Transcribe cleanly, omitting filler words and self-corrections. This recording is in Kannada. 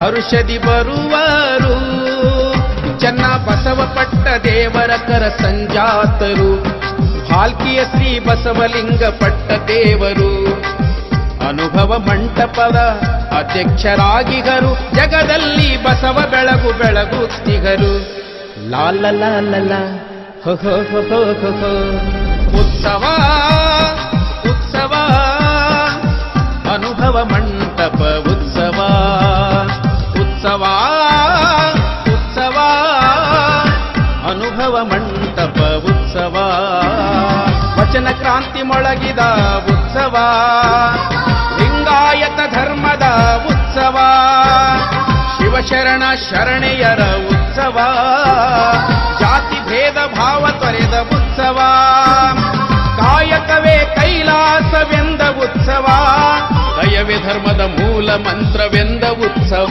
ಹರುಷದಿ ಬರುವರು. ಚೆನ್ನ ಬಸವಪಟ್ಟ ದೇವರ ಕರ ಸಂಜಾತರು, ಭಾಲ್ಕಿಯ ಶ್ರೀ ಬಸವಲಿಂಗ ಪಟ್ಟ ದೇವರು. ಅನುಭವ ಮಂಟಪದ ಅಧ್ಯಕ್ಷರಾಗಿಗರು, ಜಗದಲ್ಲಿ ಬಸವ ಬೆಳಗು ಬೆಳಗುತ್ತಿಗರು. ಲಾಲ ಲಾಲ ಹೋ ಹೋ ಹೋ ಹೋ ಹೋ ಹೋ. ಉತ್ಸವ ಉತ್ಸವ ಅನುಭವ ಮಂಟಪ ಉತ್ಸವ. ಉತ್ಸವ ಉತ್ಸವ ಅನುಭವ ಮಂಟಪ ಉತ್ಸವ. ವಚನ ಕ್ರಾಂತಿ ಮೊಳಗಿದ ಉತ್ಸವ, ಲಿಂಗಾಯತ ಧರ್ಮದ ಉತ್ಸವ, ಶಿವಶರಣ ಶರಣೆಯರ ಉತ್ಸವ, ಜಾತಿ ಭೇದ ಭಾವ ತೊರೆದ ಉತ್ಸವ, ಕಾಯಕವೇ ಕೈಲಾಸವೆಂದ ಉತ್ಸವ, ದಯವೇ ಧರ್ಮದ ಮೂಲ ಮಂತ್ರವೆಂದ ಉತ್ಸವ.